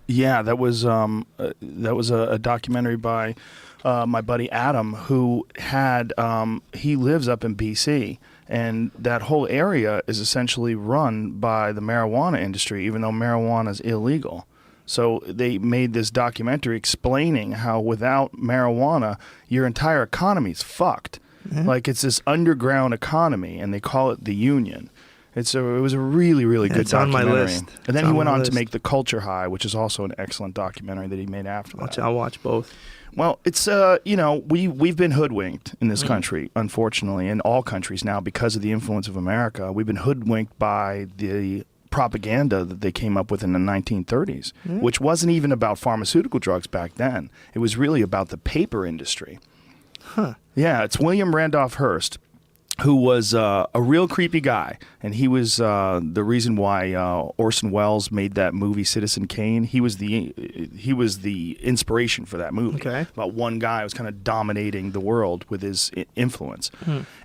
Yeah, that was a documentary by my buddy Adam, who had he lives up in BC, and that whole area is essentially run by the marijuana industry, even though marijuana is illegal. So they made this documentary explaining how without marijuana, your entire economy is fucked. Mm-hmm. Like it's this underground economy, and they call it the Union. It was a really, really good documentary. On my list. And then he went on to make The Culture High, which is also an excellent documentary that he made after that. I'll watch both. Well, it's we've been hoodwinked in this country, unfortunately, in all countries now because of the influence of America. We've been hoodwinked by the propaganda that they came up with in the 1930s, which wasn't even about pharmaceutical drugs back then. It was really about the paper industry. Huh. Yeah, it's William Randolph Hearst, who was a real creepy guy, and he was the reason why Orson Welles made that movie Citizen Kane. He was the inspiration for that movie. Okay. About one guy who was kind of dominating the world with his influence.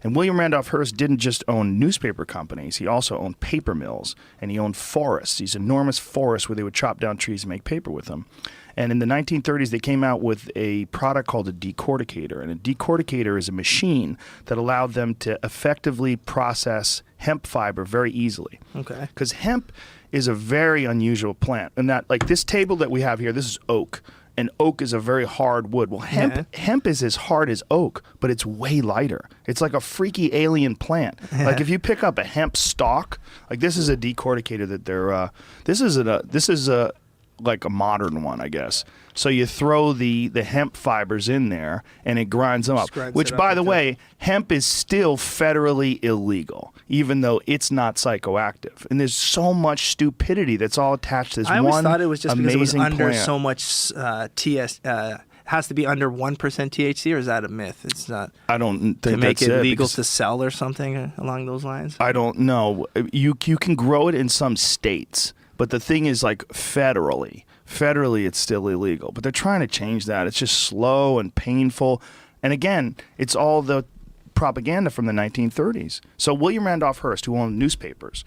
And William Randolph Hearst didn't just own newspaper companies; he also owned paper mills, and he owned forests. These enormous forests where they would chop down trees and make paper with them. And in the 1930s, they came out with a product called a decorticator. And a decorticator is a machine that allowed them to effectively process hemp fiber very easily. Okay. Because hemp is a very unusual plant. And that, like this table that we have here, this is oak. And oak is a very hard wood. Well, hemp is as hard as oak, but it's way lighter. It's like a freaky alien plant. Like if you pick up a hemp stalk, like this is a decorticator that they're. This is like a modern one, I guess. So you throw the hemp fibers in there, and it grinds them up. Which, by the way, hemp is still federally illegal, even though it's not psychoactive. And there's so much stupidity that's all attached to this one amazing plant. I always thought it was just because it was under so much has to be under 1% THC, or is that a myth? It's not. I don't think to make that's it legal to sell or something along those lines. I don't know. You can grow it in some states. But the thing is, like, federally it's still illegal. But they're trying to change that. It's just slow and painful. And again, it's all the propaganda from the 1930s. So William Randolph Hearst, who owned newspapers,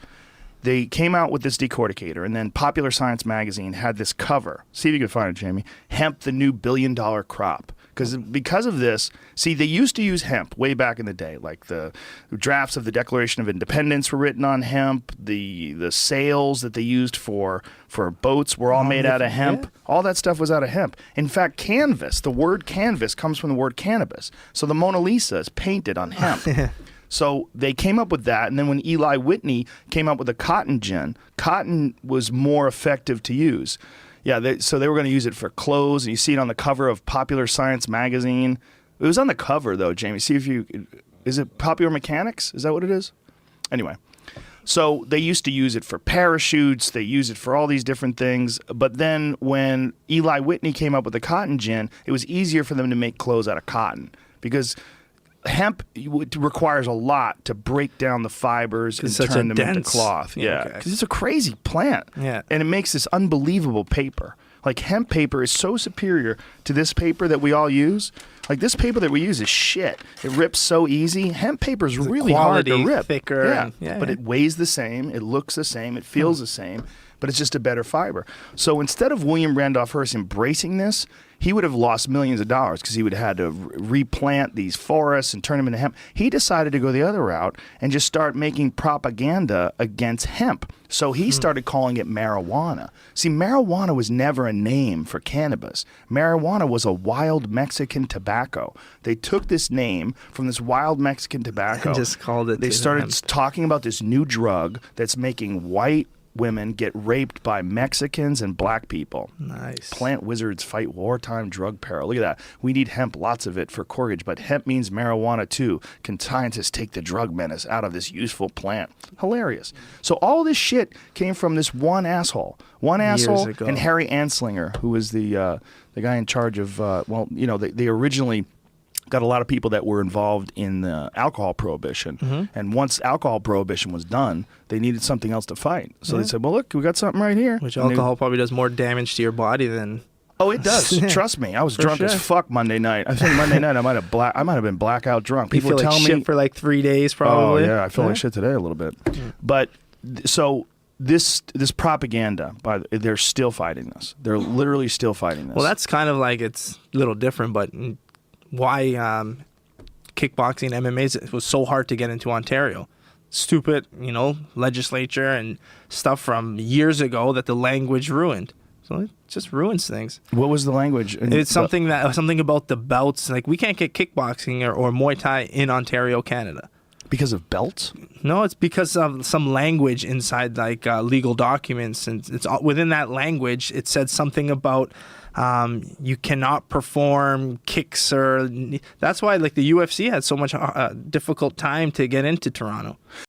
they came out with this decorticator, and then Popular Science magazine had this cover. See if you can find it, Jamie. Hemp, the new billion-dollar crop. Because of this, see, they used to use hemp way back in the day. Like the drafts of the Declaration of Independence were written on hemp. The sails that they used for boats were all made out of hemp. Yeah. All that stuff was out of hemp. In fact, canvas, the word canvas comes from the word cannabis. So the Mona Lisa is painted on hemp. So they came up with that, and then when Eli Whitney came up with a cotton gin, cotton was more effective to use. Yeah, so they were going to use it for clothes, and you see it on the cover of Popular Science magazine. It was on the cover, though, Jamie. See if is it Popular Mechanics? Is that what it is? Anyway, so they used to use it for parachutes. They use it for all these different things. But then when Eli Whitney came up with the cotton gin, it was easier for them to make clothes out of cotton because hemp requires a lot to break down the fibers and turn them into cloth. Yeah, because it's a crazy plant. Yeah, and it makes this unbelievable paper. Like hemp paper is so superior to this paper that we all use. Like this paper that we use is shit. It rips so easy. Hemp paper is really hard to rip. Thicker. But it weighs the same. It looks the same. It feels the same. But it's just a better fiber. So instead of William Randolph Hearst embracing this, he would have lost millions of dollars because he would have had to replant these forests and turn them into hemp. He decided to go the other route and just start making propaganda against hemp. So he started calling it marijuana. See, marijuana was never a name for cannabis. Marijuana was a wild Mexican tobacco. They took this name from this wild Mexican tobacco. And just called it. They started talking about this new drug that's making white women get raped by Mexicans and black people. Nice. Plant wizards fight wartime drug peril. Look at that. We need hemp, lots of it for corkage, but hemp means marijuana too. Can scientists take the drug menace out of this useful plant? Hilarious. So all this shit came from this one asshole. One asshole and Harry Anslinger, who was the guy in charge of, they originally got a lot of people that were involved in the alcohol prohibition. Mm-hmm. And once alcohol prohibition was done, they needed something else to fight. So they said, well, look, we got something right here. Which alcohol probably does more damage to your body than... Oh, it does. Trust me. I was drunk as fuck Monday night. I think Monday night I might have been blackout drunk. People were telling me... shit for like 3 days probably. Oh, yeah. I feel like shit today a little bit. But so this propaganda, they're still fighting this. They're literally still fighting this. Well, that's kind of like, it's a little different, but why kickboxing, MMA was so hard to get into Ontario? Stupid, legislature and stuff from years ago that the language ruined. So it just ruins things. What was the language? It's something about the belts. Like, we can't get kickboxing or Muay Thai in Ontario, Canada. Because of belts? No, it's because of some language inside, like legal documents, and it's within that language. It said something about you cannot perform kicks, or that's why like the UFC had so much difficult time to get into Toronto.